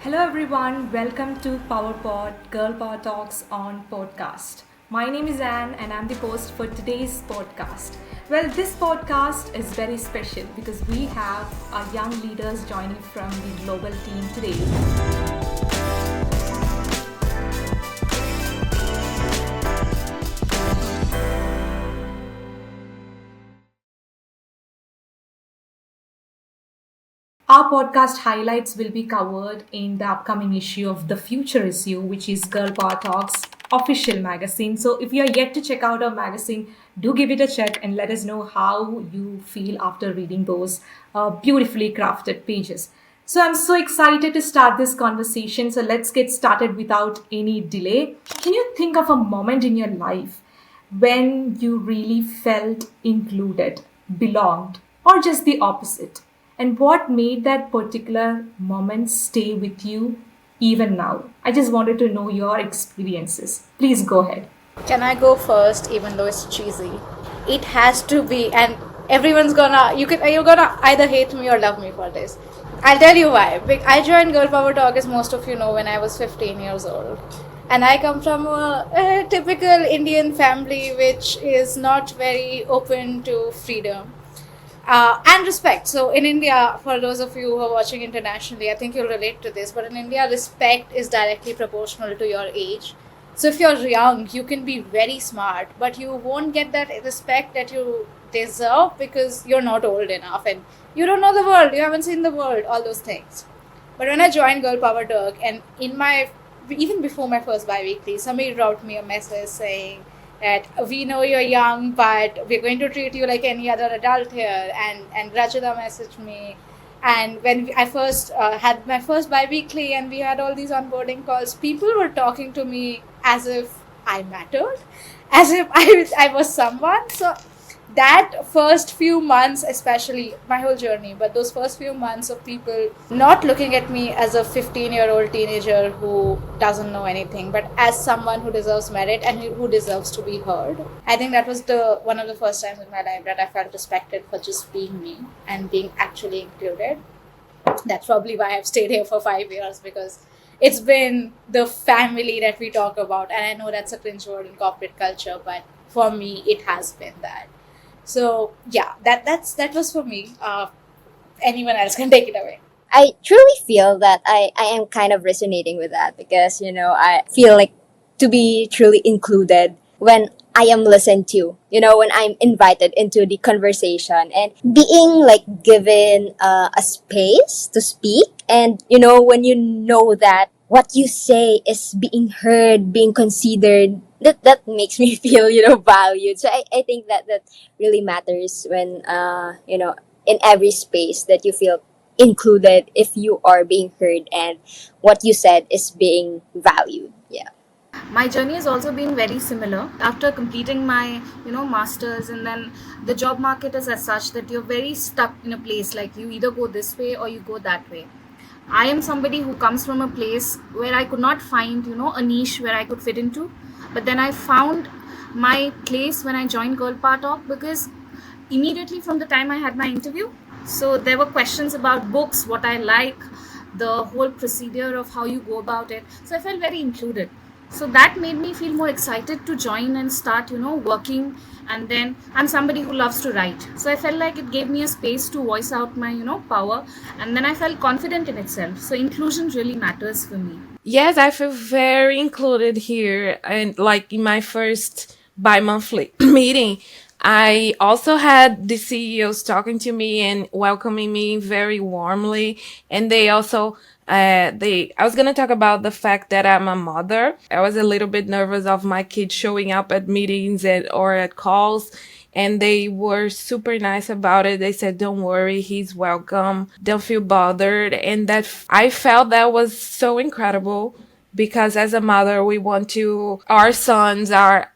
Hello everyone, welcome to PowerPod Girl Power Talks on podcast. My name is Anne and I'm the host for today's podcast. Well, this podcast is very special because we have our young leaders joining from the global team today. Our podcast highlights will be covered in the upcoming issue of The Future issue, which is Girl Power Talks official magazine. So if you are yet to check out our magazine, do give it a check and let us know how you feel after reading those beautifully crafted pages. So I'm so excited to start this conversation. So let's get started without any delay. Can you think of a moment in your life when you really felt included, belonged, or just the opposite? And what made that particular moment stay with you even now? I just wanted to know your experiences. Please go ahead. Can I go first, even though it's cheesy? It has to be, and everyone's you're gonna either hate me or love me for this. I'll tell you why. I joined Girl Power Talk, as most of you know, when I was 15 years old. And I come from a typical Indian family which is not very open to freedom. And respect. So in India, for those of you who are watching internationally, I think you'll relate to this, but in India, respect is directly proportional to your age. So if you're young, you can be very smart, but you won't get that respect that you deserve because you're not old enough and you don't know the world, you haven't seen the world, all those things. But when I joined Girl Power Talk, and even before my first bi-weekly, somebody wrote me a message saying, that we know you're young, but we're going to treat you like any other adult here. And Rachita messaged me. And when I first had my first bi-weekly and we had all these onboarding calls, people were talking to me as if I mattered, as if I was someone. So that first few months, especially my whole journey, but those first few months of people not looking at me as a 15-year-old teenager who doesn't know anything, but as someone who deserves merit and who deserves to be heard. I think that was one of the first times in my life that I felt respected for just being me and being actually included. That's probably why I've stayed here for 5 years, because it's been the family that we talk about. And I know that's a cringe word in corporate culture, but for me, it has been that. So yeah, that was for me. Anyone else can take it away. I truly feel that I am kind of resonating with that because, I feel like to be truly included when I am listened to, when I'm invited into the conversation and being like given a space to speak. And, when you know that what you say is being heard, being considered, that makes me feel, valued. So I think that really matters when, in every space that you feel included if you are being heard and what you said is being valued. Yeah. My journey has also been very similar. After completing my masters, and then the job market is as such that you're very stuck in a place, like you either go this way or you go that way. I am somebody who comes from a place where I could not find a niche where I could fit into, but then I found my place when I joined Girl Power Talk, because immediately from the time I had my interview, so there were questions about books, what I like, the whole procedure of how you go about it. So I felt very included. So that made me feel more excited to join and start, working. And then I'm somebody who loves to write. So I felt like it gave me a space to voice out my, power. And then I felt confident in itself. So inclusion really matters for me. Yes, I feel very included here. And like in my first bi-monthly meeting, I also had the CEOs talking to me and welcoming me very warmly. And they also, I was going to talk about the fact that I'm a mother. I was a little bit nervous of my kids showing up at meetings or at calls. And they were super nice about it. They said, don't worry, he's welcome. Don't feel bothered. And I felt that was so incredible, because as a mother, we want our sons are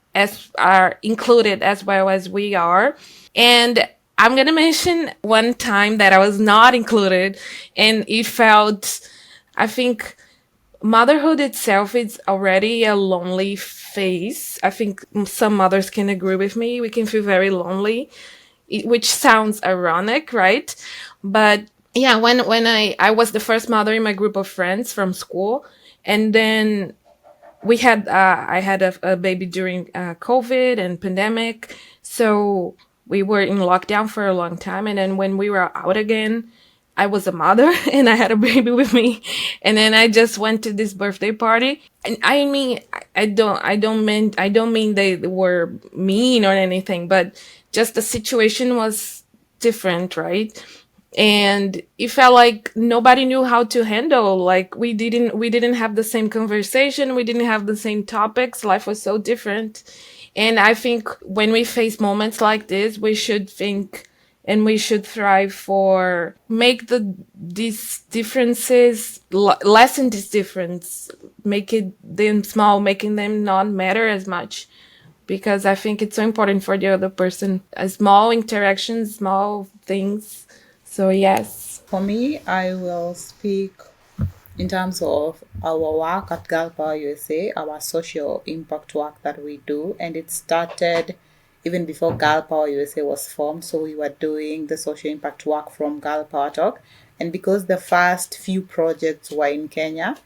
included as well as we are. And I'm going to mention one time that I was not included, and it felt, I think, motherhood itself is already a lonely phase. I think some mothers can agree with me. We can feel very lonely, which sounds ironic, right? But yeah, when I was the first mother in my group of friends from school, and then we had I had a baby during COVID and pandemic, so we were in lockdown for a long time, and then when we were out again, I was a mother and I had a baby with me, and then I just went to this birthday party, and I mean I don't mean they were mean or anything, but just the situation was different, right? And it felt like nobody knew how to handle, like we didn't have the same conversation, we didn't have the same topics, life was so different. And I think when we face moments like this, we should think and we should thrive for make these differences, lessen this difference, make it them small, making them not matter as much, because I think it's so important for the other person. Small interactions, small things. So yes. For me, I will speak in terms of our work at Girl Power USA, our social impact work that we do. And it started even before Girl Power USA was formed. So we were doing the social impact work from Girl Power Talk. And because the first few projects were in Kenya,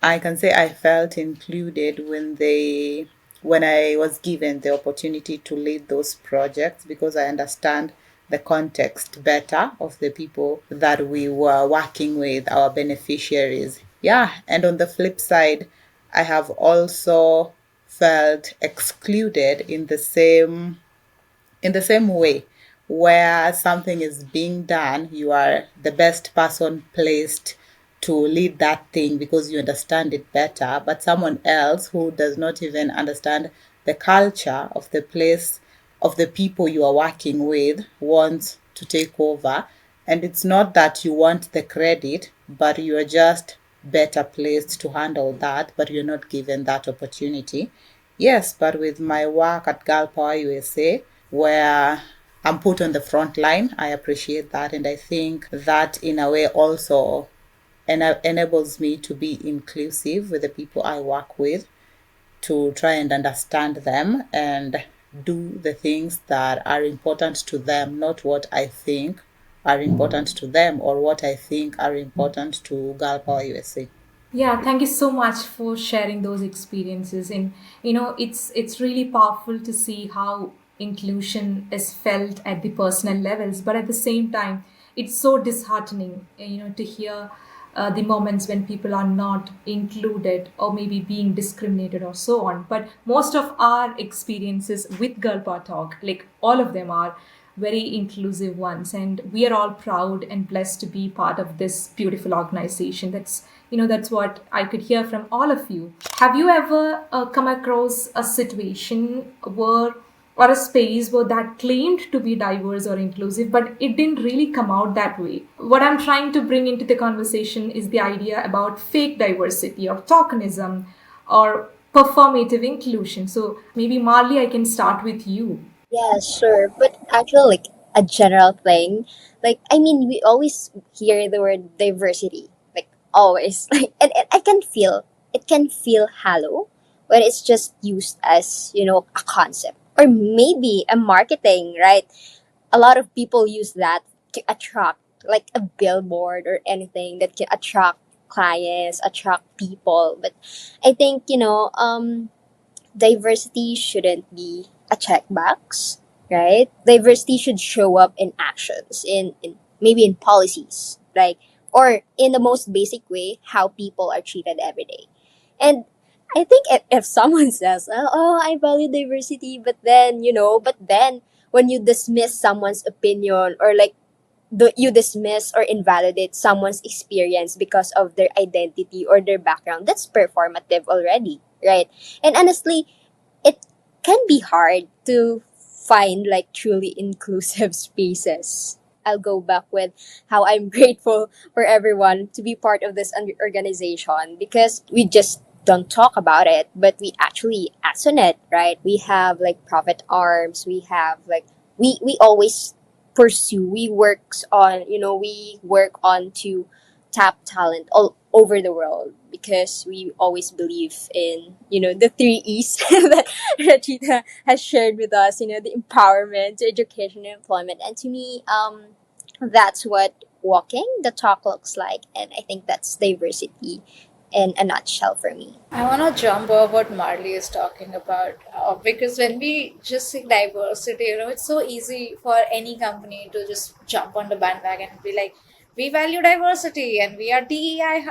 I can say I felt included when I was given the opportunity to lead those projects, because I understand the context better of the people that we were working with, our beneficiaries. Yeah, and on the flip side, I have also felt excluded in the same way, where something is being done, you are the best person placed to lead that thing because you understand it better, but someone else who does not even understand the culture of the place, of the people you are working with, wants to take over. And it's not that you want the credit, but you are just better placed to handle that, but you're not given that opportunity. Yes, but with my work at Girl Power USA, where I'm put on the front line, I appreciate that. And I think that in a way also enables me to be inclusive with the people I work with, to try and understand them and do the things that are important to them, not what I think are important to them or what I think are important to Girl Power USA. Yeah, thank you so much for sharing those experiences. And it's really powerful to see how inclusion is felt at the personal levels, but at the same time, it's so disheartening, to hear the moments when people are not included or maybe being discriminated or so on. But most of our experiences with Girl Power Talk, like all of them, are very inclusive ones, and we are all proud and blessed to be part of this beautiful organization. That's what I could hear from all of you. Have you ever come across a situation where, or a space where, that claimed to be diverse or inclusive, but it didn't really come out that way? What I'm trying to bring into the conversation is the idea about fake diversity or tokenism or performative inclusion. So maybe Marley, I can start with you. Yeah, sure. But actually, like a general thing, like, I mean, we always hear the word diversity, like, always. Like, and it can feel hollow when it's just used as, a concept or maybe a marketing, right? A lot of people use that to attract, like a billboard or anything that can attract clients, attract people. But I think, diversity shouldn't be a checkbox, right? Diversity should show up in actions, in maybe in policies, like, or in the most basic way, how people are treated every day. And I think if someone says, "Oh, I value diversity," but then when you dismiss someone's opinion, or like you dismiss or invalidate someone's experience because of their identity or their background, that's performative already, right? And honestly, it can be hard to find like truly inclusive spaces. I'll go back with how I'm grateful for everyone to be part of this organization, because we just don't talk about it, but we actually act on it, right? We have like profit arms, we have like we always pursue, we work on to tap talent all over the world, because we always believe in, the three E's that Rachita has shared with us, the empowerment, education, and employment. And to me, that's what walking, the talk looks like. And I think that's diversity in a nutshell for me. I want to jump off what Marley is talking about because when we just say diversity, it's so easy for any company to just jump on the bandwagon and be like, we value diversity and we are DEI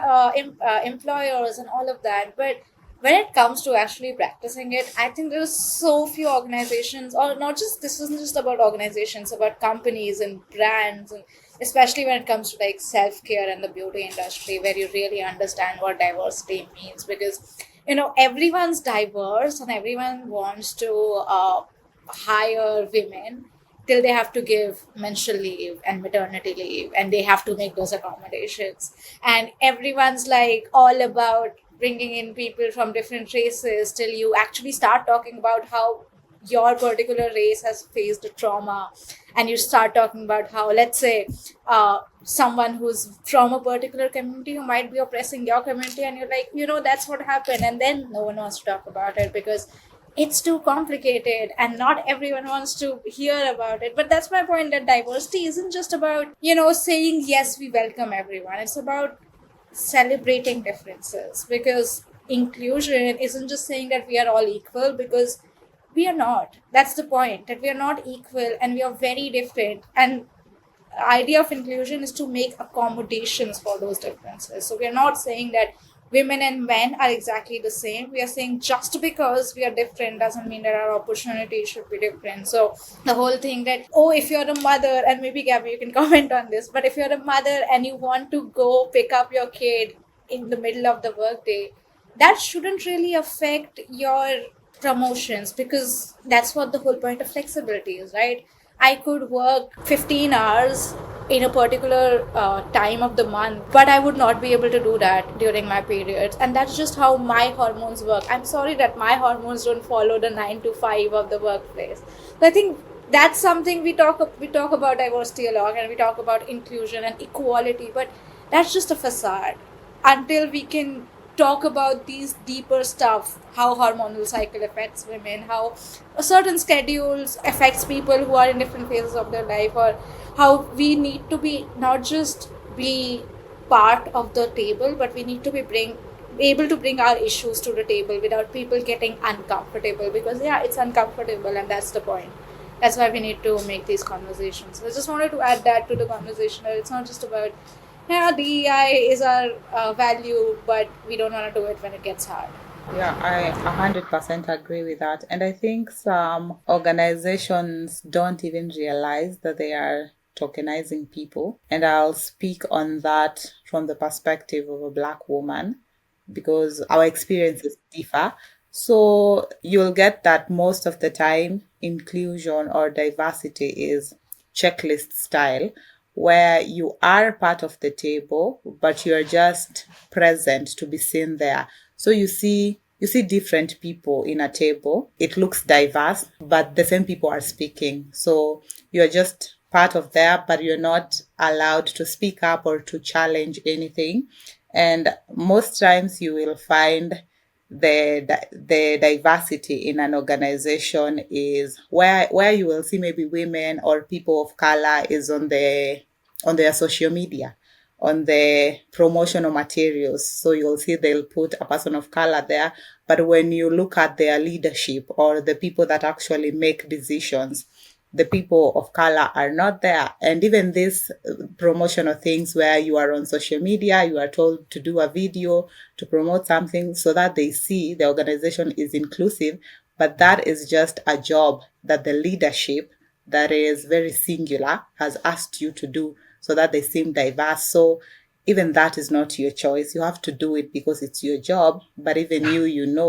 employers and all of that. But when it comes to actually practicing it, I think there's so few organizations, or not just, this isn't just about organizations, about companies and brands, and especially when it comes to like self-care and the beauty industry, where you really understand what diversity means. Because everyone's diverse and everyone wants to hire women till they have to give menstrual leave and maternity leave, and they have to make those accommodations, and everyone's like all about bringing in people from different races, till you actually start talking about how your particular race has faced a trauma, and you start talking about how, let's say, someone who's from a particular community who might be oppressing your community, and you're like, that's what happened, and then no one wants to talk about it because it's too complicated and not everyone wants to hear about it. But that's my point, that diversity isn't just about saying yes, we welcome everyone. It's about celebrating differences, because inclusion isn't just saying that we are all equal, because we are not. That's the point, that we are not equal and we are very different. And the idea of inclusion is to make accommodations for those differences. So we are not saying that women and men are exactly the same. We are saying just because we are different doesn't mean that our opportunities should be different. So the whole thing that, oh, if you're a mother, and maybe Gabby, you can comment on this, but if you're a mother and you want to go pick up your kid in the middle of the workday, that shouldn't really affect your promotions, because that's what the whole point of flexibility is, right? I could work 15 hours in a particular time of the month, but I would not be able to do that during my periods. And that's just how my hormones work. I'm sorry that my hormones don't follow the 9 to 5 of the workplace. So I think that's something we talk about diversity a lot, and we talk about inclusion and equality, but that's just a facade until we can talk about these deeper stuff, how hormonal cycle affects women, how a certain schedules affects people who are in different phases of their life, or how we need to be not just be part of the table, but we need to be able to bring our issues to the table without people getting uncomfortable, because it's uncomfortable, and that's the point. That's why we need to make these conversations. I just wanted to add that to the conversation, that it's not just about DEI is our value, but we don't want to do it when it gets hard. Yeah, I 100% agree with that. And I think some organizations don't even realize that they are tokenizing people. And I'll speak on that from the perspective of a Black woman, because our experiences differ. So you'll get that most of the time, inclusion or diversity is checklist style, where you are part of the table, but you're just present to be seen there. So you see different people in a table. It looks diverse, but the same people are speaking. So you're just part of there, but you're not allowed to speak up or to challenge anything. And most times you will find the diversity in an organization is where you will see maybe women or people of color is on their social media, on the promotional materials. So you'll see they'll put a person of color there, but when you look at their leadership or the people that actually make decisions, the people of color are not there. And even these promotional things where you are on social media, you are told to do a video to promote something so that they see the organization is inclusive, but that is just a job that the leadership that is very singular has asked you to do so that they seem diverse. So even that is not your choice. You have to do it because it's your job. But even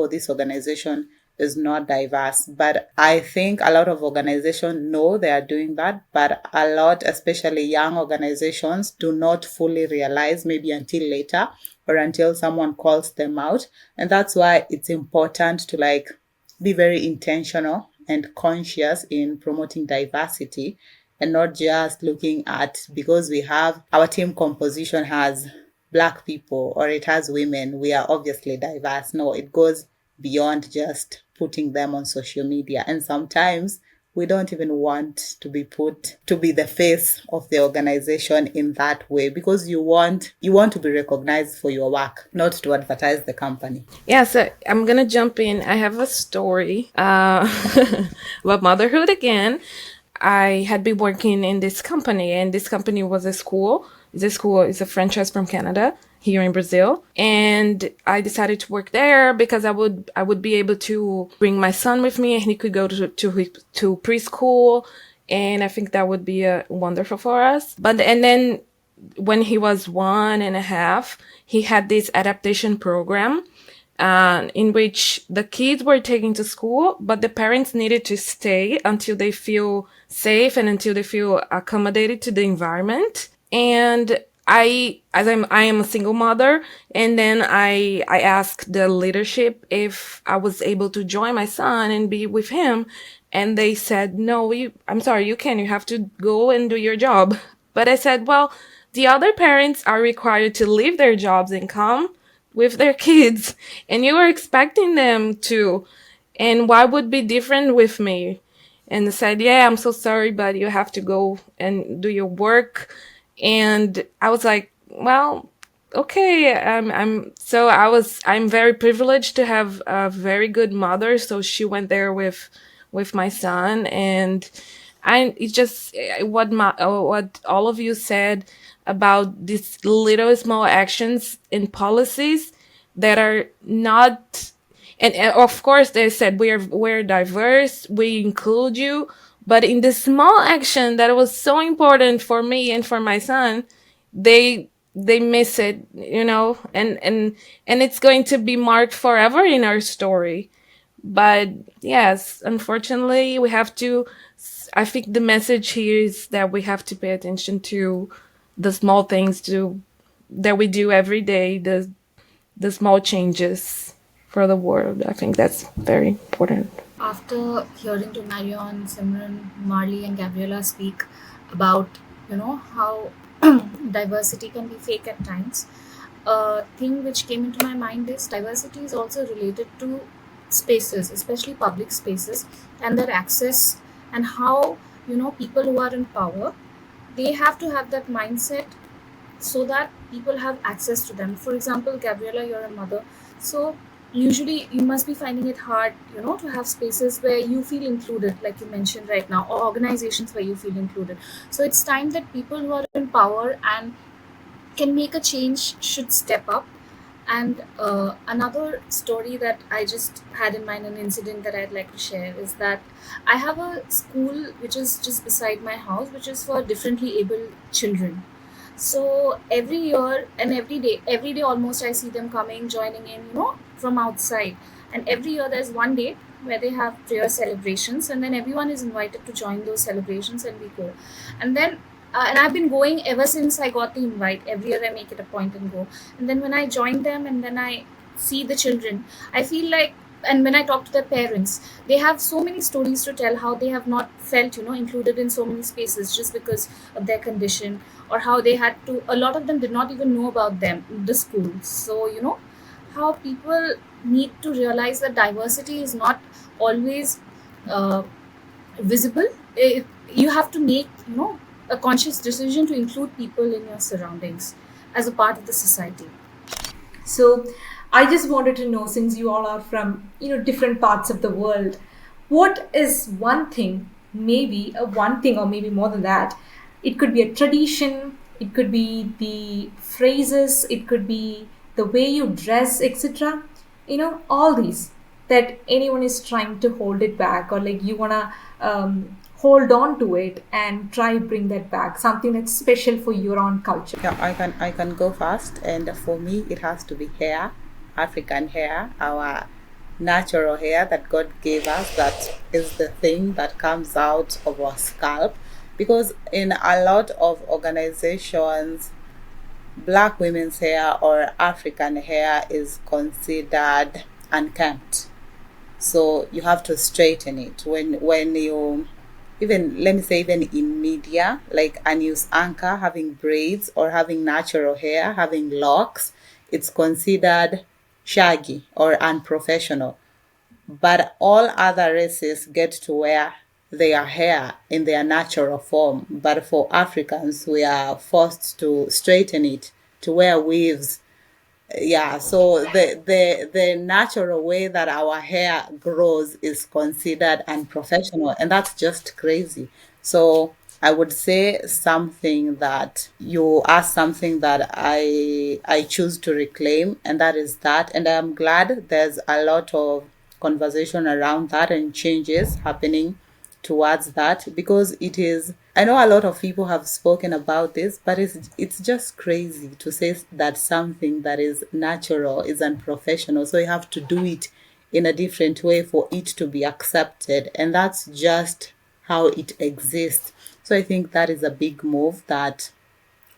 this organization is not diverse. But I think a lot of organizations know they are doing that, but a lot, especially young organizations, do not fully realize, maybe until later or until someone calls them out. And that's why it's important to be very intentional and conscious in promoting diversity, and not just looking at, because we have our team composition has Black people or it has women, we are obviously diverse. No, it goes beyond just putting them on social media. And sometimes we don't even want to be put to be the face of the organization in that way, because you want to be recognized for your work, not to advertise the company. Yeah, so I'm gonna jump in. I have a story about motherhood again. I had been working in this company, and this company was a school. The school is a franchise from Canada here in Brazil, and I decided to work there because I would be able to bring my son with me, and he could go to preschool, and I think that would be wonderful for us. But and then when he was 1.5, he had this adaptation program in which the kids were taken to school, but the parents needed to stay until they feel safe and until they feel accommodated to the environment. And I am a single mother, and then I asked the leadership if I was able to join my son and be with him, and they said, no, I'm sorry, you can't, you have to go and do your job. But I said, well, the other parents are required to leave their jobs and come with their kids, and you are expecting them to, and why would be different with me? And they said, yeah, I'm so sorry, but you have to go and do your work. And I was like, well, okay. I'm very privileged to have a very good mother. So she went there with my son, and it's just what all of you said about these little small actions and policies that are not, and of course they said we're diverse, we include you, but in the small action that was so important for me and for my son, they miss it, and it's going to be marked forever in our story. But yes, unfortunately, I think the message here is that we have to pay attention to the small things that we do every day, the small changes for the world. I think that's very important. After hearing to Marion, Simran, Marley, and Gabriella speak about how diversity can be fake at times, a thing which came into my mind is diversity is also related to spaces, especially public spaces, and their access, and how people who are in power, they have to have that mindset so that people have access to them. For example, Gabriella, you're a mother, so usually you must be finding it hard to have spaces where you feel included, like you mentioned right now, or organizations where you feel included. So it's time that people who are in power and can make a change should step up. And another story that I just had in mind, an incident that I'd like to share, is that I have a school which is just beside my house, which is for differently abled children. So every year and every day almost, I see them coming, joining in, from outside. And every year there's one day where they have prayer celebrations, and then everyone is invited to join those celebrations, and we go. And then and I've been going ever since I got the invite. Every year I make it a point and go. And then when I join them and then I see the children, I feel like, and when I talk to their parents, they have so many stories to tell how they have not felt included in so many spaces just because of their condition, or how they had to, a lot of them did not even know about the school. So how people need to realize that diversity is not always visible. You have to make a conscious decision to include people in your surroundings as a part of the society. So I just wanted to know, since you all are from different parts of the world, what is one thing, maybe one thing or maybe more than that? It could be a tradition, it could be the phrases, it could be the way you dress, etc. All these that anyone is trying to hold it back, or like you wanna hold on to it and try bring that back, something that's special for your own culture. Yeah, I can go first, and for me it has to be hair, African hair, our natural hair that God gave us, that is the thing that comes out of our scalp. Because in a lot of organizations, Black women's hair or African hair is considered unkempt, so you have to straighten it. When you, even let me say, even in media, like a news anchor having braids or having natural hair, having locks, it's considered shaggy or unprofessional. But all other races get to wear their hair in their natural form. But for Africans, we are forced to straighten it, to wear weaves. Yeah, so the natural way that our hair grows is considered unprofessional, and that's just crazy. So I would say something that you asked, something that I choose to reclaim, and that is that. And I'm glad there's a lot of conversation around that and changes happening towards that, because it is, I know a lot of people have spoken about this, but it's just crazy to say that something that is natural is unprofessional, so you have to do it in a different way for it to be accepted, and that's just how it exists. So I think that is a big move that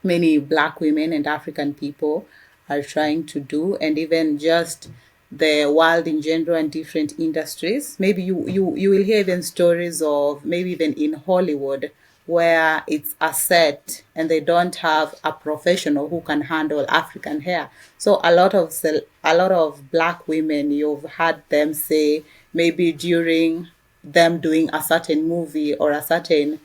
many Black women and African people are trying to do, and even just the world in general and different industries. Maybe you will hear even stories of, maybe even in Hollywood, where it's a set and they don't have a professional who can handle African hair. So a lot of Black women, you've had them say, maybe during them doing a certain movie or a certain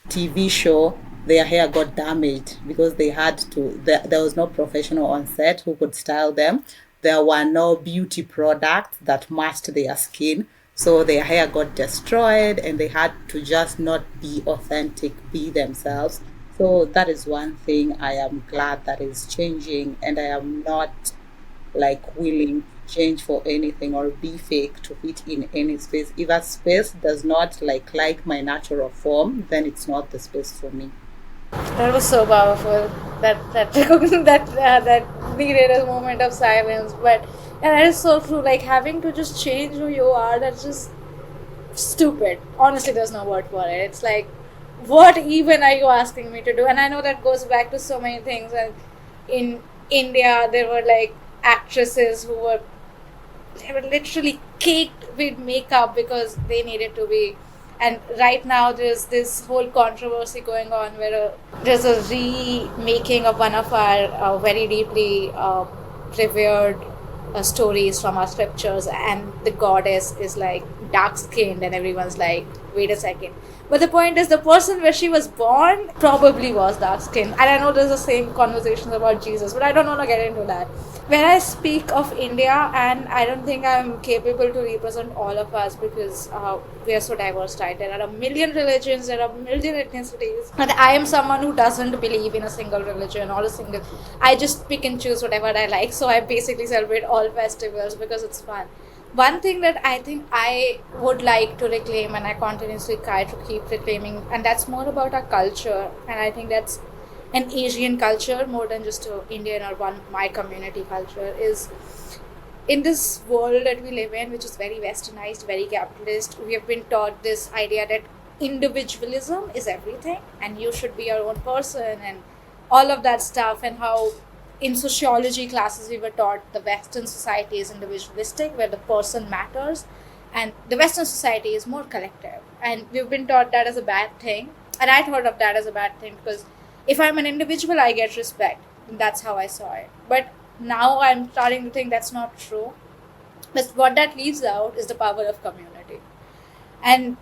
TV show, their hair got damaged because they had to, there was no professional on set who could style them. There were no beauty products that matched their skin. So their hair got destroyed and they had to just not be authentic, be themselves. So that is one thing I am glad that is changing, and I am not like willing to change for anything or be fake to fit in any space. If a space does not like my natural form, then it's not the space for me. That was so powerful. That needed a moment of silence. But and that is so true. Like having to just change who you are. That's just stupid. Honestly, there's no word for it. It's like, what even are you asking me to do? And I know that goes back to so many things. And in India, there were like actresses who were, they were literally caked with makeup because they needed to be. And right now there's this whole controversy going on where there's a remaking of one of our very deeply revered stories from our scriptures, and the goddess is like dark skinned, and everyone's like, wait a second. But the point is, the person where she was born probably was dark skinned. And I know there's the same conversations about Jesus, but I don't want to get into that. When I speak of India, and I don't think I'm capable to represent all of us because we are so diverse, right? There are a million religions, there are a million ethnicities. And I am someone who doesn't believe in a single religion or a single. I just pick and choose whatever I like. So I basically celebrate all festivals because it's fun. One thing that I think I would like to reclaim, and I continuously try to keep reclaiming, and that's more about our culture, and I think that's an Asian culture more than just a Indian or my community culture, is in this world that we live in, which is very westernized, very capitalist. We have been taught this idea that individualism is everything and you should be your own person and all of that stuff, and how in sociology classes we were taught the Western society is individualistic, where the person matters, and the Western society is more collective, and we've been taught that as a bad thing. And I thought of that as a bad thing because if I'm an individual, I get respect, and that's how I saw it. But now I'm starting to think that's not true. But what that leaves out is the power of community. And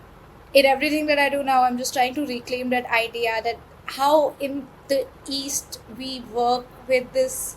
in everything that I do now, I'm just trying to reclaim that idea that how in the East we work with this.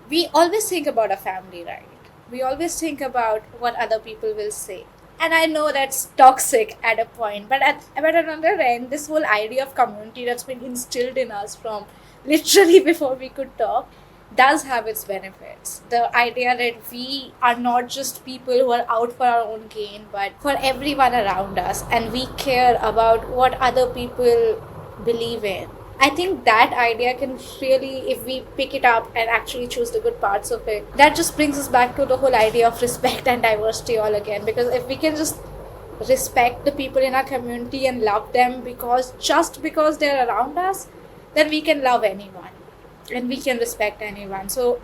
We always think about a family, right? We always think about what other people will say. And I know that's toxic at a point, but at another end, this whole idea of community that's been instilled in us from literally before we could talk does have its benefits. The idea that we are not just people who are out for our own gain, but for everyone around us, and we care about what other people believe in. I think that idea can really, if we pick it up and actually choose the good parts of it, that just brings us back to the whole idea of respect and diversity all again. Because if we can just respect the people in our community and love them just because they're around us, then we can love anyone and we can respect anyone. So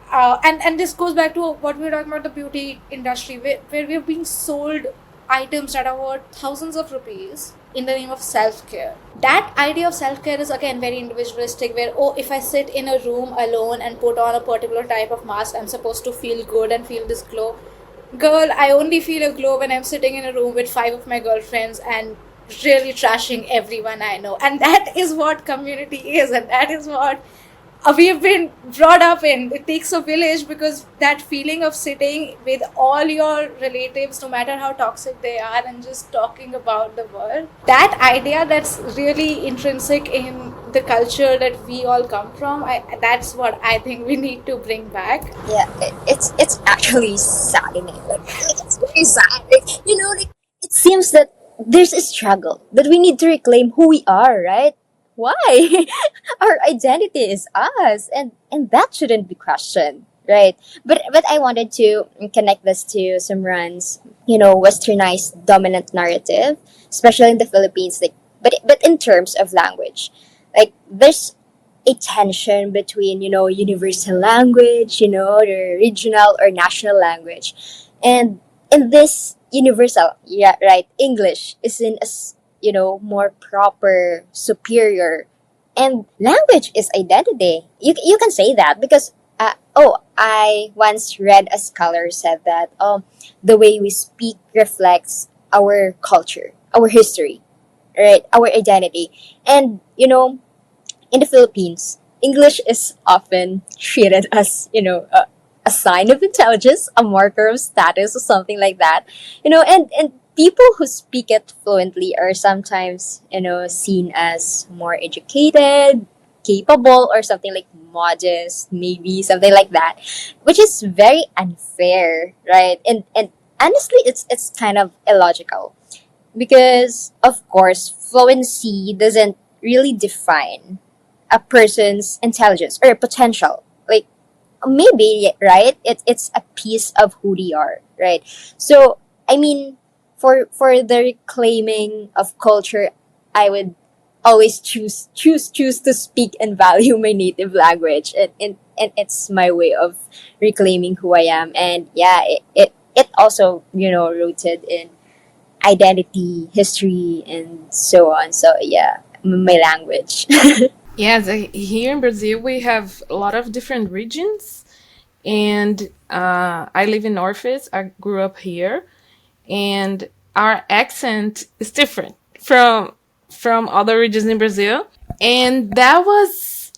and this goes back to what we were talking about, the beauty industry, where we're being sold items that are worth thousands of rupees in the name of self-care. That idea of self-care is again very individualistic, where if I sit in a room alone and put on a particular type of mask, I'm supposed to feel good and feel this glow. Girl, I only feel a glow when I'm sitting in a room with five of my girlfriends and really trashing everyone I know. And that is what community is, and that is what we have been brought up in. It takes a village, because that feeling of sitting with all your relatives, no matter how toxic they are, and just talking about the world, that idea, that's really intrinsic in the culture that we all come from. That's what I think we need to bring back. Yeah, it's actually saddening. Like it's very sad. Like it seems that there's a struggle that we need to reclaim who we are, right? Why? Our identity is us, and that shouldn't be questioned, right? But I wanted to connect this to Simran's, westernized dominant narrative, especially in the Philippines. Like, but in terms of language, like there's a tension between universal language, the regional or national language, and in this universal, yeah, right, English is in more proper, superior, and language is identity. You can say that because I once read a scholar said that the way we speak reflects our culture, our history, right, our identity, and in the Philippines, English is often treated as, a sign of intelligence, a marker of status, or something like that. And people who speak it fluently are sometimes, seen as more educated, capable, or something like modest, maybe something like that, which is very unfair, right? And honestly, it's kind of illogical because, of course, fluency doesn't really define a person's intelligence or potential. Like maybe, right? It's a piece of who they are, right? So I mean, for the reclaiming of culture, I would always choose to speak and value my native language, and it's my way of reclaiming who I am. And yeah, it also rooted in identity, history, and so on. So yeah, my language. Yes, here in Brazil we have a lot of different regions, and I live in Northeast. I grew up here, and our accent is different from other regions in Brazil. And that was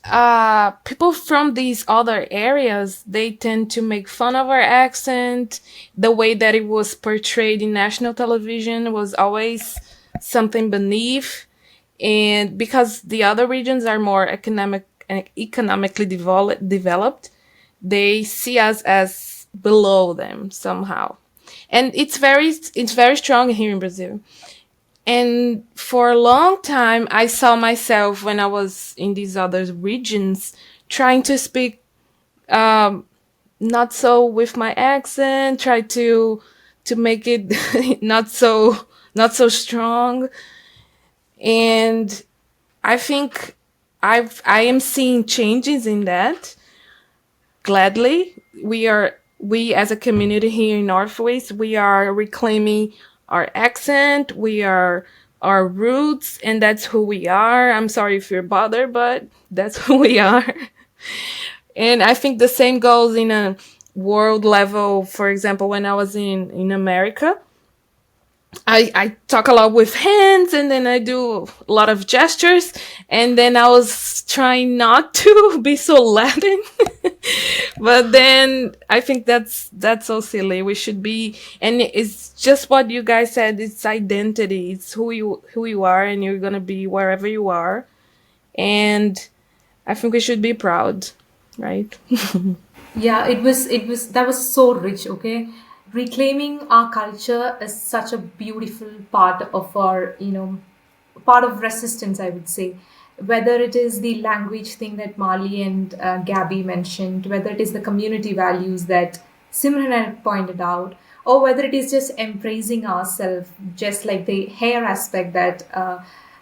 people from these other areas, they tend to make fun of our accent. The way that it was portrayed in national television was always something beneath, and because the other regions are more economically developed, they see us as below them somehow. And it's very strong here in Brazil. And for a long time, I saw myself when I was in these other regions trying to speak not so with my accent, try to make it not so strong. And I think I am seeing changes in that. Gladly, we as a community here in Northwest, we are reclaiming our accent, we are our roots, and that's who we are. I'm sorry if you're bothered, but that's who we are. And I think the same goes in a world level. For example, when I was in America, I talk a lot with hands, and then I do a lot of gestures, and then I was trying not to be so Latin. But then I think that's so silly. We should be, and it's just what you guys said, it's identity. It's who you are, and you're gonna be wherever you are. And I think we should be proud, right? Yeah, it was that was so rich, okay? Reclaiming our culture is such a beautiful part of our, part of resistance, I would say. Whether it is the language thing that Marley and Gabby mentioned, whether it is the community values that Simran had pointed out, or whether it is just embracing ourselves, just like the hair aspect that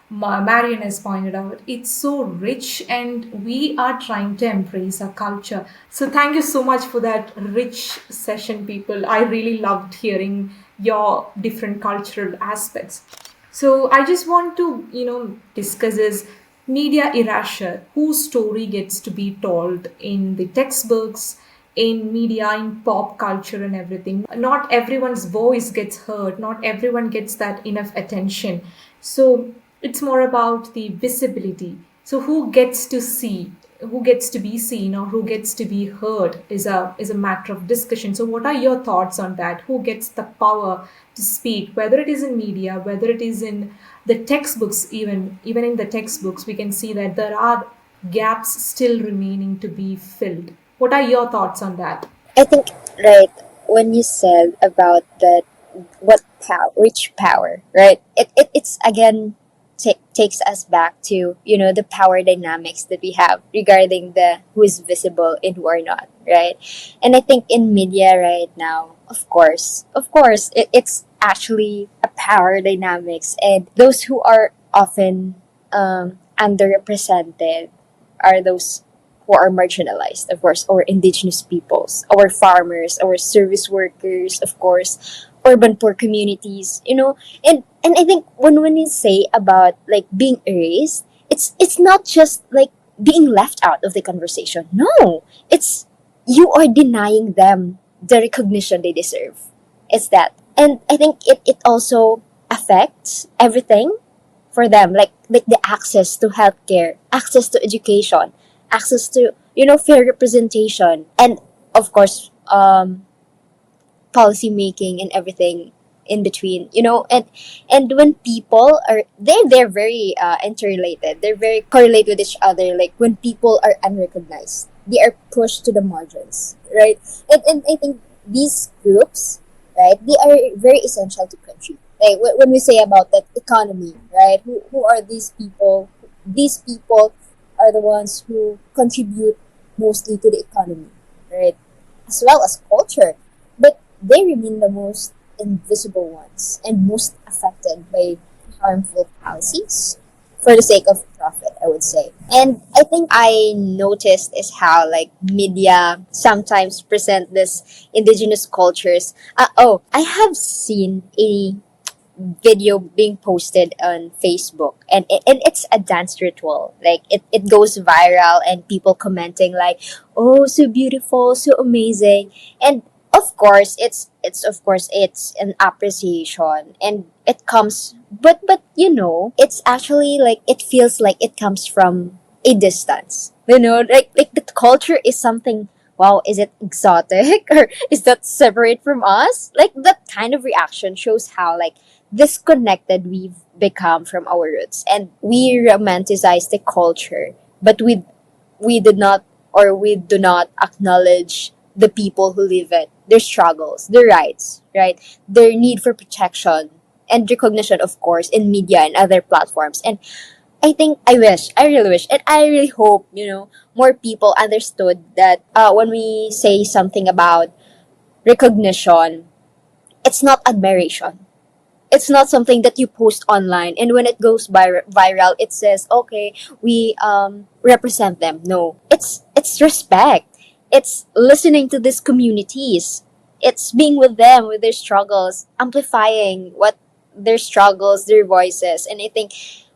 Marion has pointed out. It's so rich, and we are trying to embrace our culture. So, thank you so much for that rich session, people. I really loved hearing your different cultural aspects. So, I just want to, discuss is media erasure, whose story gets to be told in the textbooks, in media, in pop culture, and everything. Not everyone's voice gets heard, not everyone gets that enough attention. So it's more about the visibility. So who gets to see, who gets to be seen, or who gets to be heard is a matter of discussion. So what are your thoughts on that? Who gets the power to speak, whether it is in media, whether it is in the textbooks, even in the textbooks we can see that there are gaps still remaining to be filled. What are your thoughts on that? I think, right, when you said about that, what power, which power, right? It's again takes us back to, the power dynamics that we have regarding the who is visible and who are not, right? And I think in media right now, of course, it's actually a power dynamics, and those who are often underrepresented are those who are marginalized, of course, or indigenous peoples, our farmers, our service workers, of course, urban poor communities, and I think when you say about like being erased, it's not just like being left out of the conversation. No, it's you are denying them the recognition they deserve. It's that. And I think it also affects everything for them, like the access to healthcare, access to education, access to fair representation, and of course policy making and everything in between. And when people are they're very interrelated, they're very correlated with each other. Like when people are unrecognized, they are pushed to the margins, right? And I think these groups, right, they are very essential to country. Like when we say about that economy, right, who are these people? These people are the ones who contribute mostly to the economy, right, as well as culture, but they remain the most invisible ones and most affected by harmful policies for the sake of profit, I would say. And I think I noticed is how like media sometimes present this indigenous cultures. I have seen a video being posted on Facebook, and it's a dance ritual. Like it goes viral and people commenting like, "Oh, so beautiful, so amazing." And of course, it's an appreciation, and it comes, but it's actually like it feels like it comes from a distance. Like the culture is something. Wow, is it exotic or is that separate from us? Like that kind of reaction shows how like disconnected we've become from our roots, and we romanticize the culture, but we did not, or we do not acknowledge the people who live it, their struggles, their rights, right, their need for protection and recognition, of course, in media and other platforms. And I really wish, and I really hope, more people understood that when we say something about recognition, it's not admiration. It's not something that you post online and when it goes viral, it says, okay, we represent them. No, it's respect. It's listening to these communities. It's being with them, with their struggles, amplifying what their struggles, their voices. And I think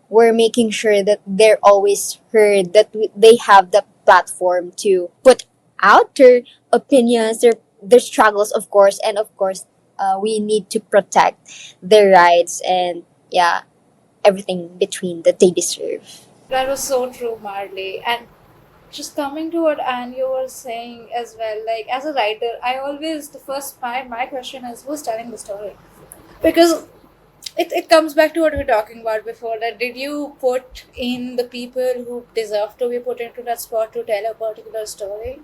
we're making sure that they're always heard, that they have the platform to put out their opinions, their struggles, of course, and of course, we need to protect their rights and yeah, everything between that they deserve. That was so true, Marley. And just coming to what Anne you were saying as well, like as a writer, I always the first my question is who's telling the story? Because it comes back to what we were talking about before, that did you put in the people who deserve to be put into that spot to tell a particular story?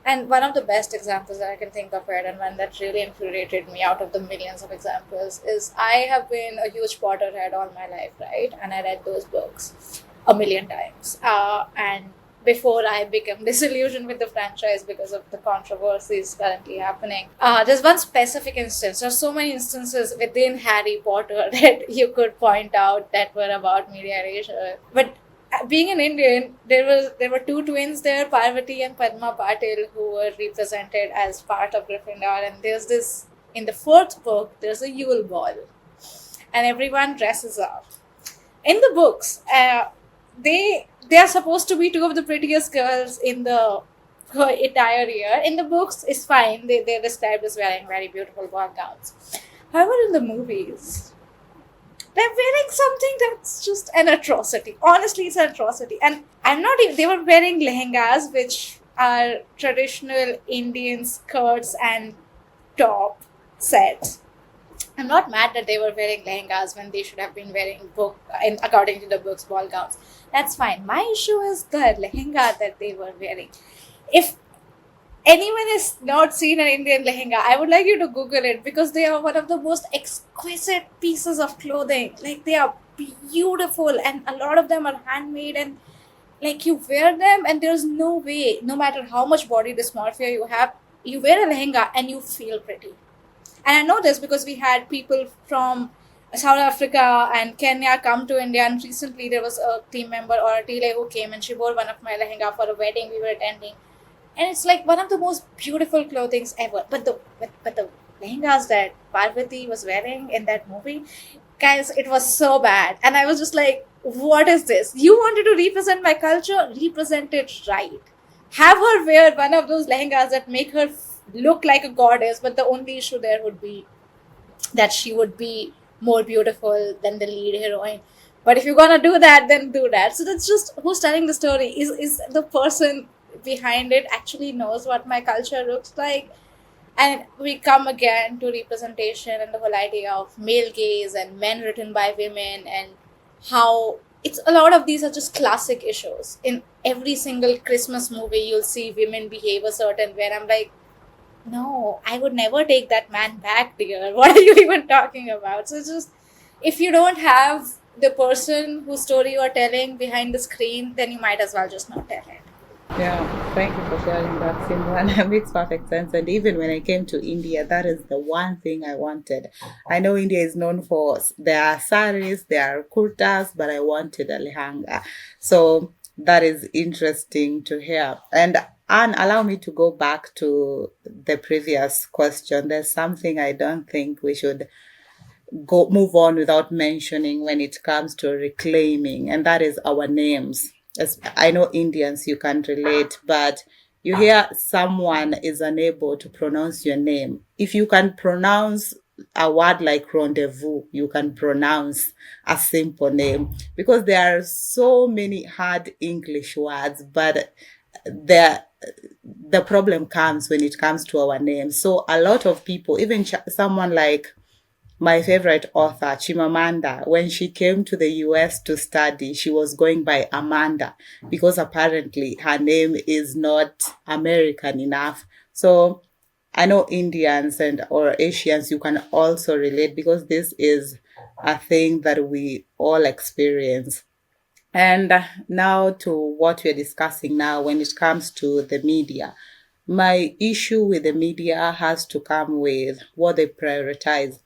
And one of the best examples that I can think of it, and one that really infuriated me out of the millions of examples, is I have been a huge Potterhead all my life, right? And I read those books a million times. And before I became disillusioned with the franchise because of the controversies currently happening, there's one specific instance. There's so many instances within Harry Potter that you could point out that were about media erasure. But being an Indian, there were two twins there, Parvati and Padma Patil, who were represented as part of Gryffindor. And there's this in the fourth book. There's a Yule Ball, and everyone dresses up. In the books, they are supposed to be two of the prettiest girls in the her entire year. In the books, it's fine. They're described as wearing very beautiful ball gowns. However, in the movies, they're wearing something that's just an atrocity. Honestly, it's an atrocity. And I'm not even, they were wearing lehengas, which are traditional Indian skirts and top sets. I'm not mad that they were wearing lehengas when they should have been wearing according to the books, ball gowns. That's fine. My issue is the lehenga that they were wearing. If anyone has not seen an Indian lehenga, I would like you to Google it because they are one of the most exquisite pieces of clothing. Like they are beautiful, and a lot of them are handmade, and like you wear them and there's no way, no matter how much body dysmorphia you have, you wear a lehenga and you feel pretty. And I know this because we had people from South Africa and Kenya come to India, and recently there was a team member or a Tile who came and she wore one of my lehenga for a wedding we were attending, and it's like one of the most beautiful clothings ever. But the lehengas that Parvati was wearing in that movie, guys, it was so bad, and I was just like, what is this? You wanted to represent my culture, represent it right. Have her wear one of those lehengas that make her look like a goddess, but the only issue there would be that she would be more beautiful than the lead heroine. But if you're gonna do that, then do that. So that's just who's telling the story. Is the person behind it actually knows what my culture looks like? And we come again to representation and the whole idea of male gaze and men written by women, and how it's a lot of these are just classic issues. In every single Christmas movie, you'll see women behave a certain way, and I'm like, no, I would never take that man back, dear. What are you even talking about? So it's just, if you don't have the person whose story you are telling behind the screen, then you might as well just not tell it. Yeah, thank you for sharing that, Simba. And it makes perfect sense. And even when I came to India, that is the one thing I wanted. I know India is known for their saris, their kurtas, but I wanted a lehanga. So that is interesting to hear. And Anne, allow me to go back to the previous question. There's something I don't think we should move on without mentioning when it comes to reclaiming, and that is our names. As I know Indians, you can relate, but you hear someone is unable to pronounce your name. If you can pronounce a word like rendezvous, you can pronounce a simple name, because there are so many hard English words, but the problem comes when it comes to our names. So a lot of people, even someone like my favorite author, Chimamanda, when she came to the US to study, she was going by Amanda because apparently her name is not American enough. So I know Indians or Asians, you can also relate because this is a thing that we all experience. And now to what we're discussing now when it comes to the media. My issue with the media has to come with what they prioritize.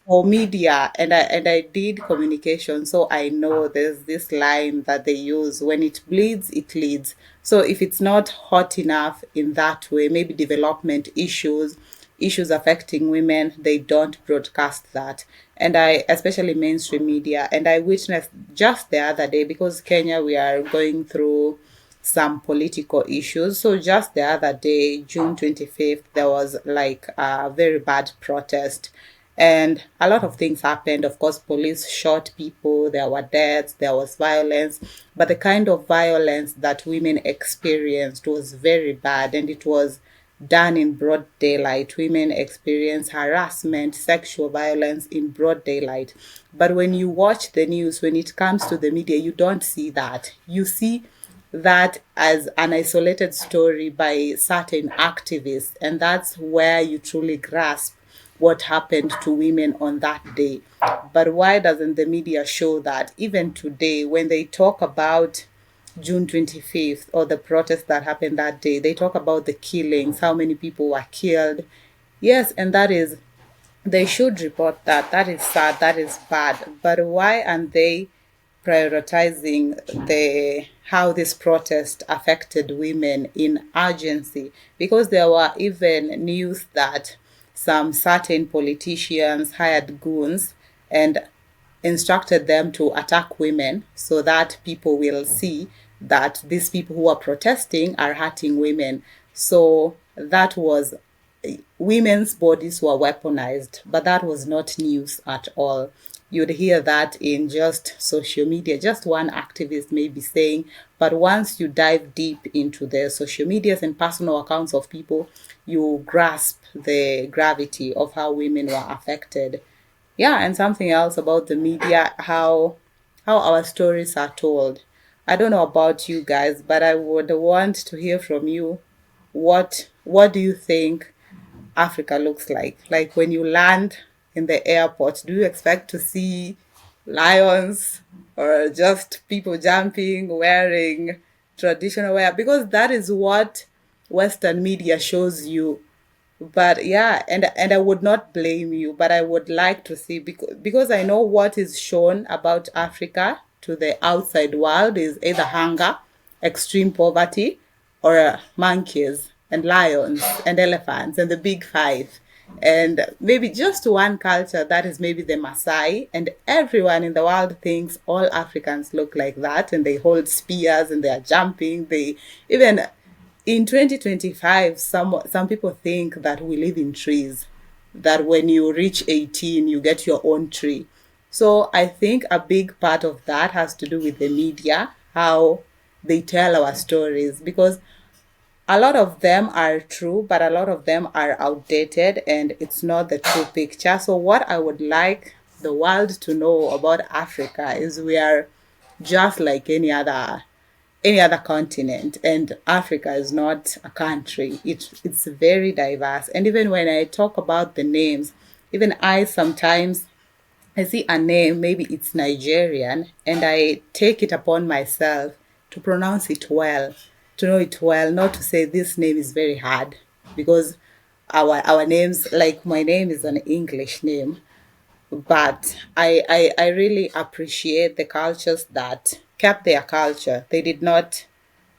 For media, and I did communication, so I know there's this line that they use: when it bleeds, it leads. So if it's not hot enough in that way, maybe development issues affecting women, they don't broadcast that. And I, especially mainstream media, and I witnessed just the other day, because Kenya, we are going through some political issues. So just the other day, June 25th, there was like a very bad protest. And a lot of things happened. Of course, police shot people, there were deaths, there was violence. But the kind of violence that women experienced was very bad, and it was done in broad daylight. Women experience harassment, sexual violence in broad daylight. But when you watch the news, when it comes to the media, you don't see that. You see that as an isolated story by certain activists, and that's where you truly grasp what happened to women on that day. But why doesn't the media show that even today, when they talk about June 25th or the protest that happened that day, they talk about the killings, how many people were killed? Yes, and that is, they should report that. That is sad, that is bad. But why aren't they prioritizing how this protest affected women in urgency? Because there were even news that some certain politicians hired goons and instructed them to attack women so that people will see that these people who are protesting are hurting women. So that was, women's bodies were weaponized, but that was not news at all. You'd hear that in just social media, just one activist may be saying, but once you dive deep into the social medias and personal accounts of people, you grasp the gravity of how women were affected. Yeah, and something else about the media, how our stories are told. I don't know about you guys, but I would want to hear from you. What do you think Africa looks like? Like when you land in the airport, do you expect to see lions or just people jumping, wearing traditional wear? Because that is what Western media shows you. But yeah, and I would not blame you, but I would like to see, because I know what is shown about Africa to the outside world is either hunger, extreme poverty, or monkeys and lions and elephants and the big five, and maybe just one culture, that is maybe the Maasai, and everyone in the world thinks all Africans look like that, and they hold spears and they are jumping. They even in 2025, some people think that we live in trees, that when you reach 18 you get your own tree. So I think a big part of that has to do with the media, how they tell our stories, because a lot of them are true, but a lot of them are outdated and it's not the true picture. So what I would like the world to know about Africa is we are just like any other continent, and Africa is not a country. It's very diverse. And even when I talk about the names, even I see a name, maybe it's Nigerian, and I take it upon myself to pronounce it well, to know it well, not to say this name is very hard, because our names, like my name is an English name, but I really appreciate the cultures that kept their culture. They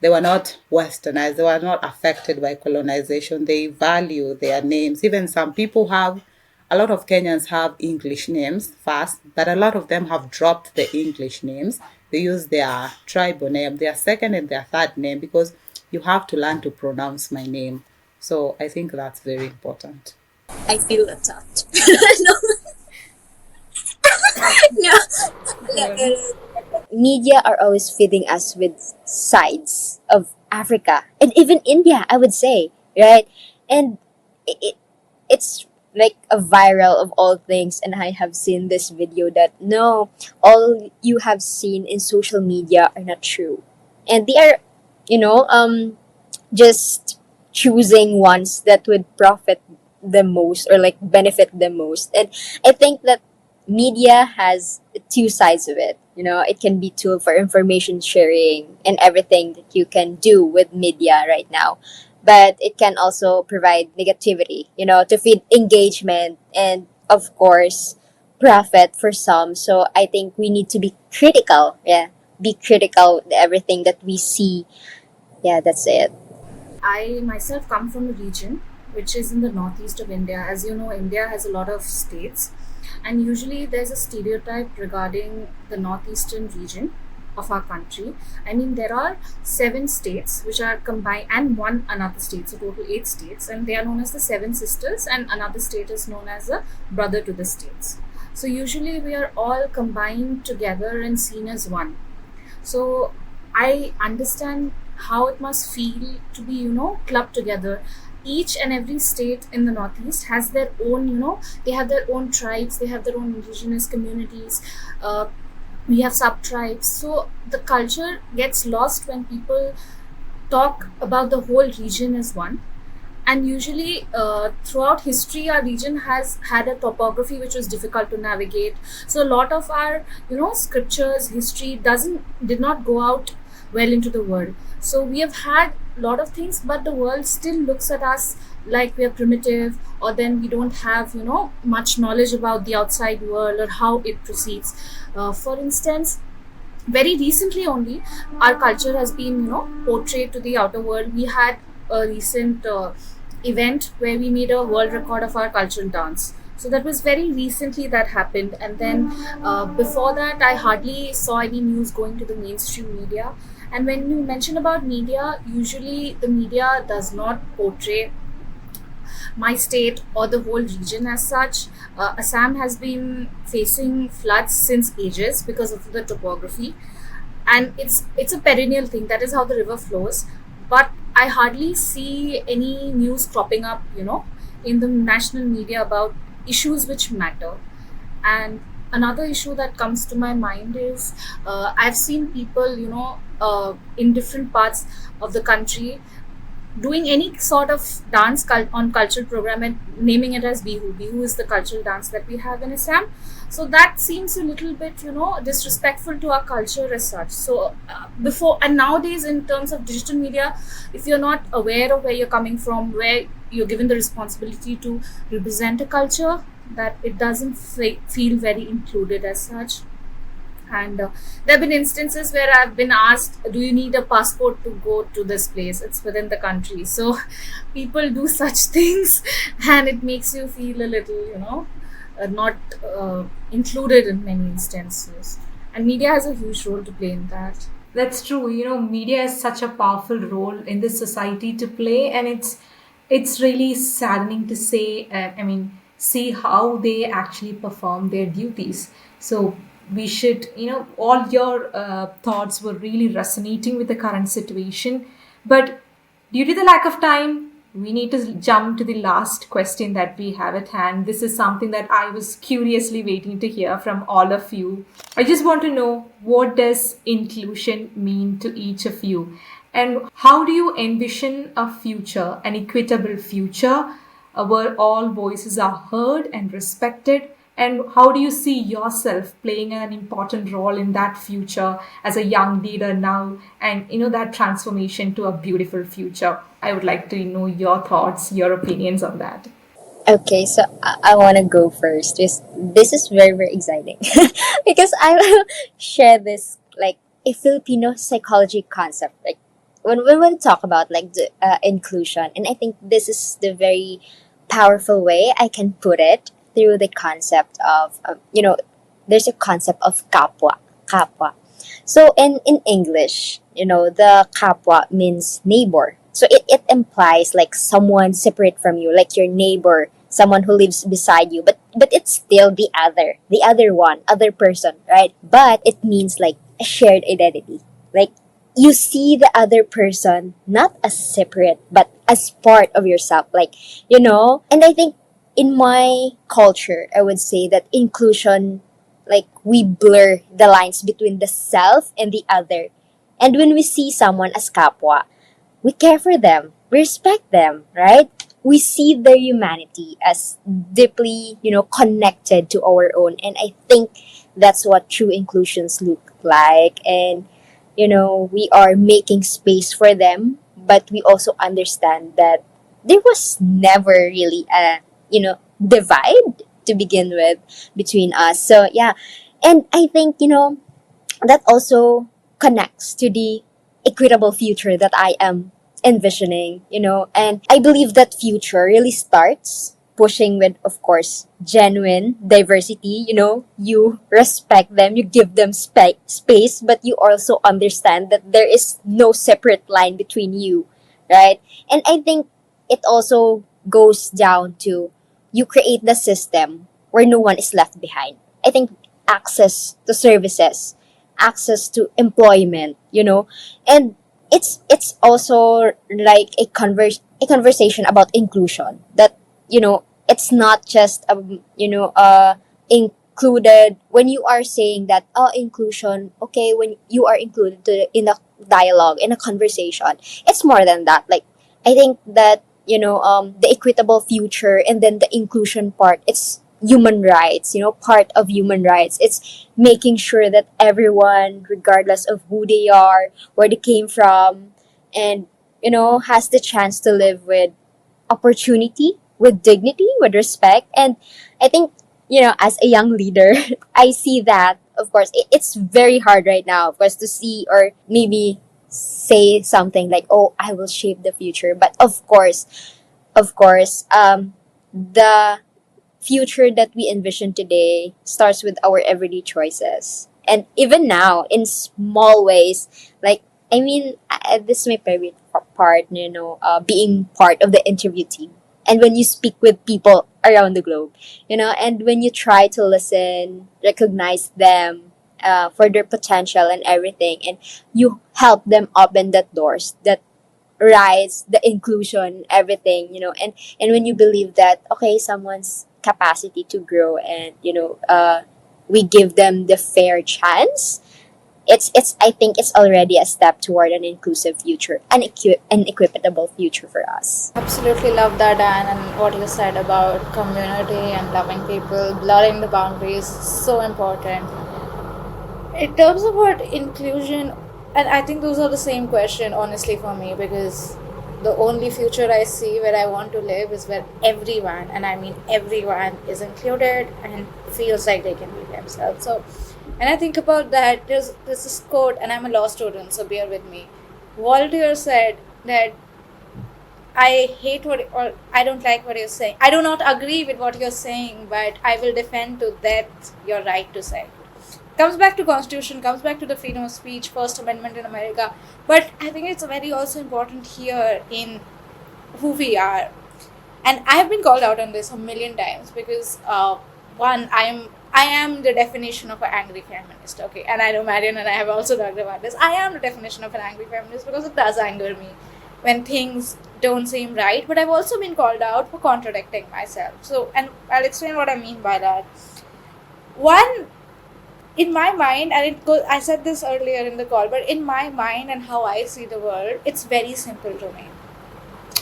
were not westernized, they were not affected by colonization. They value their names. Even a lot of Kenyans have English names first, but a lot of them have dropped the English names. They use their tribal name, their second and their third name, because you have to learn to pronounce my name. So I think that's very important. I feel attacked. No, no. Media are always feeding us with sides of Africa and even India, I would say, right? And it's like a viral of all things. And I have seen this video that no, all you have seen in social media are not true, and they are, you know, just choosing ones that would profit the most or like benefit the most. And I think that media has two sides of it. You know, it can be tool for information sharing and everything that you can do with media right now. But it can also provide negativity, you know, to feed engagement and of course profit for some. So I think we need to be critical. Yeah. Be critical with everything that we see. Yeah, that's it. I myself come from a region which is in the northeast of India. As you know, India has a lot of states, and usually there's a stereotype regarding the northeastern region of our country. I mean, there are 7 states which are combined and one another state, so total 8 states, and they are known as the Seven Sisters, and another state is known as a brother to the states. So usually we are all combined together and seen as one. So I understand how it must feel to be, clubbed together. Each and every state in the northeast has their own, they have their own tribes, they have their own indigenous communities. We have sub tribes. So the culture gets lost when people talk about the whole region as one. And usually throughout history, our region has had a topography which was difficult to navigate. So a lot of our scriptures, history did not go out well into the world. So we have had a lot of things, but the world still looks at us like we are primitive, or then we don't have much knowledge about the outside world or how it proceeds. For instance, very recently only our culture has been portrayed to the outer world. We had a recent event where we made a world record of our cultural dance. So that was very recently that happened. And then before that, I hardly saw any news going to the mainstream media. And when you mention about media, usually the media does not portray my state or the whole region as such. Assam has been facing floods since ages because of the topography, and it's a perennial thing. That is how the river flows. But I hardly see any news cropping up, in the national media about issues which matter. And another issue that comes to my mind is, I've seen people, in different parts of the country doing any sort of dance on cultural program and naming it as bihu. Bihu is the cultural dance that we have in Assam. So that seems a little bit, disrespectful to our culture as such. So before and nowadays, in terms of digital media, if you're not aware of where you're coming from, where you're given the responsibility to represent a culture, that it doesn't feel very included as such. And there have been instances where I've been asked, do you need a passport to go to this place? It's within the country. So people do such things, and it makes you feel a little, not included in many instances. And media has a huge role to play in that. That's true. Media has such a powerful role in this society to play, and it's really saddening to say. See how they actually perform their duties. So we should, all your thoughts were really resonating with the current situation. But due to the lack of time, we need to jump to the last question that we have at hand. This is something that I was curiously waiting to hear from all of you. I just want to know, what does inclusion mean to each of you? And how do you envision a future, an equitable future, where all voices are heard and respected? And how do you see yourself playing an important role in that future as a young leader now, and that transformation to a beautiful future? I would like to know your thoughts, your opinions on that. Okay, so I want to go first. This is very, very exciting because I will share this like a Filipino psychology concept. Like when we talk about like the inclusion, and I think this is the very powerful way I can put it through the concept of there's a concept of kapwa. So in English, the kapwa means neighbor. So it implies like someone separate from you, like your neighbor, someone who lives beside you, but it's still the other one, other person, right? But it means like a shared identity. Like you see the other person not as separate, but as part of yourself. Like, and I think in my culture, I would say that inclusion, like we blur the lines between the self and the other. And when we see someone as kapwa, we care for them, we respect them, right? We see their humanity as deeply, connected to our own. And I think that's what true inclusions look like. And, we are making space for them, but we also understand that there was never really a, divide to begin with between us. So, yeah. And I think, that also connects to the equitable future that I am envisioning, and I believe that future really starts pushing with, of course, genuine diversity. You respect them, you give them space, but you also understand that there is no separate line between you, right? And I think it also goes down to you create the system where no one is left behind. I think access to services, access to employment, and it's also like a conversation about inclusion, that it's not just included when you are saying that, inclusion, okay, when you are included in a dialogue, in a conversation, it's more than that. Like I think that the equitable future and then the inclusion part, it's human rights, part of human rights. It's making sure that everyone, regardless of who they are, where they came from, and, has the chance to live with opportunity, with dignity, with respect. And I think, as a young leader, I see that, of course, it's very hard right now, of course, to see or maybe say something like, oh, I will shape the future. But of course, the future that we envision today starts with our everyday choices. And even now, in small ways, like I mean, this is my favorite part, being part of the interview team. And when you speak with people around the globe, and when you try to listen, recognize them for their potential and everything, and you help them open that doors, that rights, the inclusion, everything, and when you believe that, okay, someone's capacity to grow and, we give them the fair chance, it's I think it's already a step toward an inclusive future, an equitable future for us. Absolutely love that, Dan, and what you said about community and loving people, blurring the boundaries, so important. In terms of what inclusion, and I think those are the same question, honestly, for me, because the only future I see where I want to live is where everyone, and I mean everyone, is included and feels like they can be themselves. So, and I think about that, there's this quote, and I'm a law student, so bear with me. Voltaire said that I hate what, or I don't like what you're saying. I do not agree with what you're saying, but I will defend to death your right to say. Comes back to Constitution, comes back to the freedom of speech, First Amendment in America. But I think it's very also important here in who we are. And I have been called out on this a million times because one, I am the definition of an angry feminist. Okay, and I know Marion and I have also talked about this. I am the definition of an angry feminist because it does anger me when things don't seem right. But I've also been called out for contradicting myself. So, and I'll explain what I mean by that. One, in my mind, and I said this earlier in the call, but in my mind and how I see the world, it's very simple to me.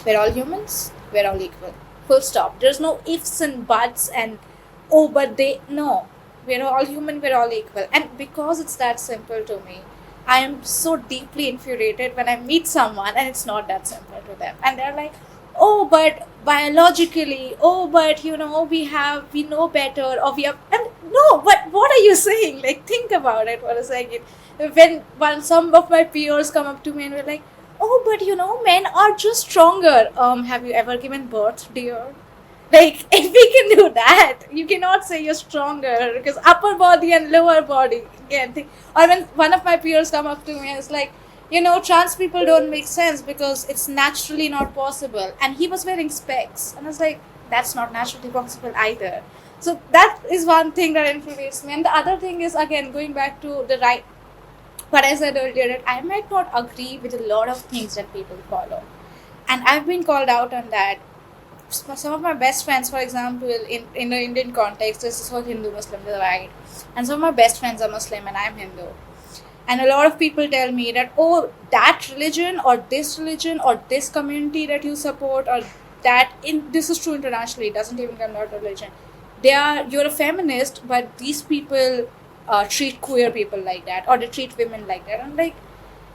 We're all humans, we're all equal. Full stop. There's no ifs and buts and oh, but they, no. We're all human, we're all equal. And because it's that simple to me, I am so deeply infuriated when I meet someone and it's not that simple to them. And they're like, oh, but biologically, oh, but we know better, or we have, and no, but what are you saying? Like, think about it for a second. When some of my peers come up to me and we're like, oh, but men are just stronger. Have you ever given birth, dear? Like, if we can do that, you cannot say you're stronger because upper body and lower body. Or when one of my peers come up to me and it's like, trans people don't make sense because it's naturally not possible. And he was wearing specs. And I was like, that's not naturally possible either. So that is one thing that infuriates me. And the other thing is, again, going back to the right, what I said earlier, that I might not agree with a lot of things that people follow. And I've been called out on that. Some of my best friends, for example, in the Indian context, this is for Hindu-Muslim divide. And some of my best friends are Muslim and I'm Hindu. And a lot of people tell me that, oh, that religion or this community that you support, or this is true internationally, it doesn't even come out religion. You're a feminist, but these people treat queer people like that, or they treat women like that. I'm like,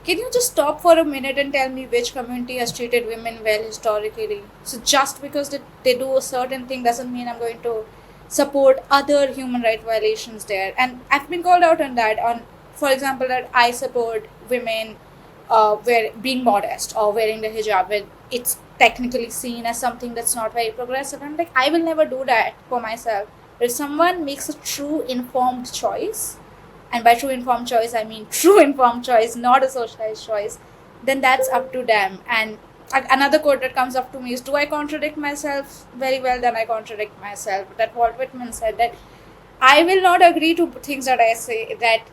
can you just stop for a minute and tell me which community has treated women well historically? So just because they do a certain thing doesn't mean I'm going to support other human rights violations there. And I've been called out on that, for example, that I support women being modest or wearing the hijab, where it's technically seen as something that's not very progressive. I'm like, I will never do that for myself. If someone makes a true informed choice, and by true informed choice, I mean true informed choice, not a socialized choice, then that's up to them. And another quote that comes up to me is, do I contradict myself? Very well, then I contradict myself. That Walt Whitman said that I will not agree to things that I say that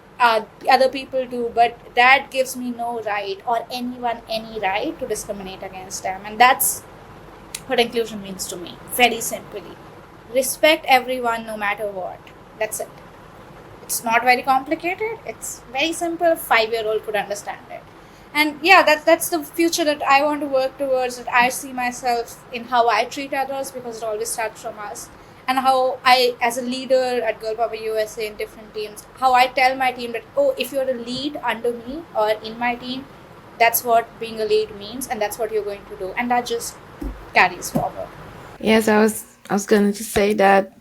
other people do, but that gives me no right, or anyone any right to discriminate against them. And that's what inclusion means to me, very simply. Respect everyone no matter what. That's it. It's not very complicated. It's very simple. 5-year-old could understand it. And yeah, that's the future that I want to work towards, that I see myself in how I treat others, because it always starts from us. And how I, as a leader at Girl Power USA in different teams, how I tell my team that, oh, if you're a lead under me or in my team, that's what being a lead means, and that's what you're going to do. And that just carries forward. Yes, I was going to say that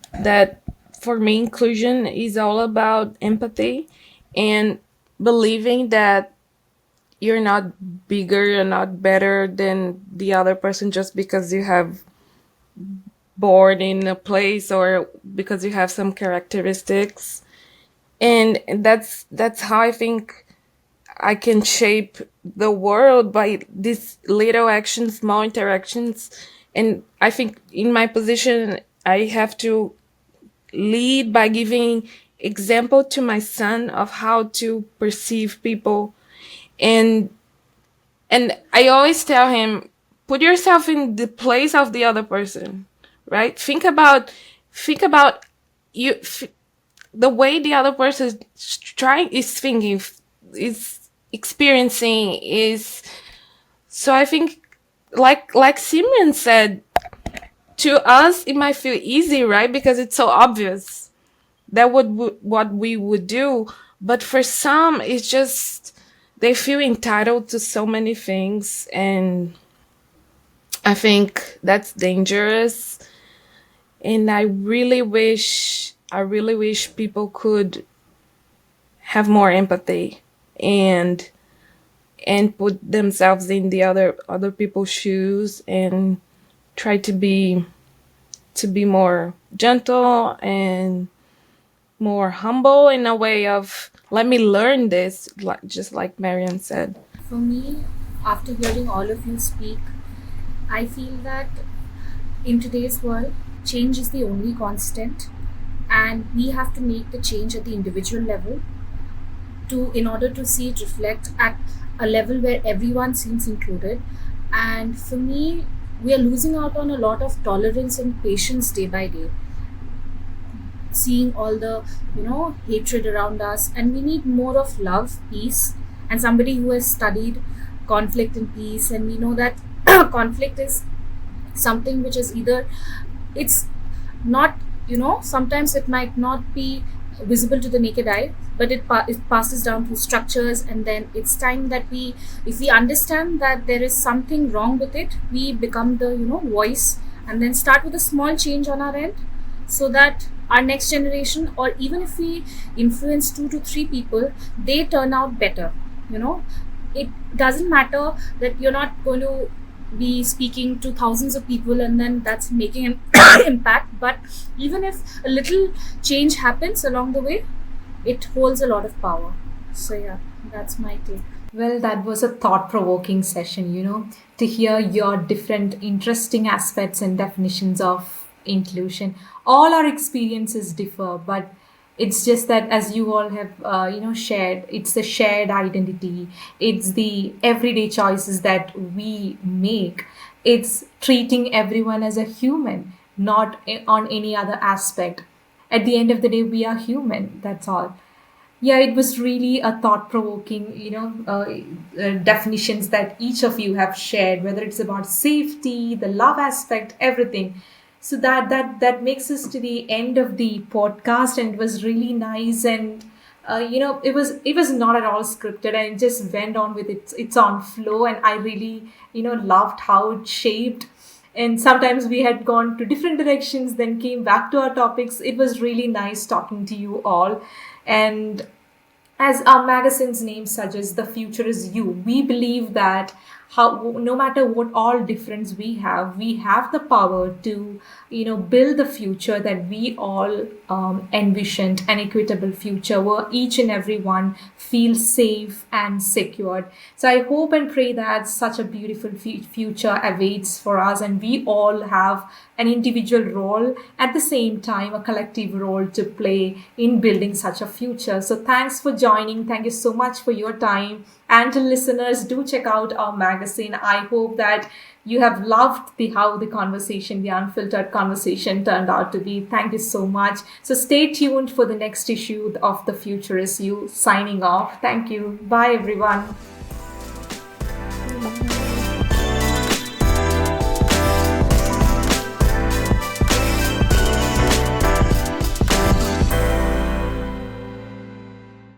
for me, inclusion is all about empathy and believing that you're not bigger, you're not better than the other person just because you have born in a place or because you have some characteristics. And that's how I think I can shape the world by these little actions, small interactions. And I think in my position, I have to lead by giving example to my son of how to perceive people. And and I always tell him, put yourself in the place of the other person, right? Think about you, the way the other person is thinking, is experiencing, is. So I think, like Simeon said, to us it might feel easy, right? Because it's so obvious that what we would do. But for some, it's just they feel entitled to so many things, and I think that's dangerous. And I really wish people could have more empathy and put themselves in the other people's shoes, and try to be more gentle and more humble, in a way of, let me learn this, like just like Marian said. For me, after hearing all of you speak, I feel that in today's world, change is the only constant, and we have to make the change at the individual level to in order to see it reflect at a level where everyone seems included. And for me, we are losing out on a lot of tolerance and patience day by day, seeing all the hatred around us, and we need more of love, peace. And somebody who has studied conflict and peace, and we know that conflict is something which is either, it's not, sometimes it might not be visible to the naked eye, but it passes down through structures. And then it's time that if we understand that there is something wrong with it, we become the voice, and then start with a small change on our end, so that our next generation, or even if we influence 2 to 3 people, they turn out better. It doesn't matter that you're not going to be speaking to thousands of people and then that's making an impact, but even if a little change happens along the way, it holds a lot of power. So yeah, that's my take. Well, that was a thought provoking session, to hear your different interesting aspects and definitions of inclusion. All our experiences differ, but it's just that, as you all have, shared, it's the shared identity, it's the everyday choices that we make, it's treating everyone as a human, not on any other aspect. At the end of the day, we are human, that's all. Yeah, it was really a thought-provoking, definitions that each of you have shared, whether it's about safety, the love aspect, everything. So that makes us to the end of the podcast, and it was really nice. And it was not at all scripted, and it just went on with its own flow. And I really loved how it shaped. And sometimes we had gone to different directions, then came back to our topics. It was really nice talking to you all. And as our magazine's name suggests, the future is you. We believe that no matter what all difference we have the power to build the future that we all envisioned, an equitable future where each and every one feels safe and secured. So I hope and pray that such a beautiful future awaits for us, and we all have an individual role, at the same time a collective role to play in building such a future. So thanks for joining. Thank you so much for your time. And to listeners, do check out our magazine. I hope that you have loved how the unfiltered conversation turned out to be. Thank you so much. So stay tuned for the next issue of The Future Is You. Signing off. Thank you. Bye, everyone.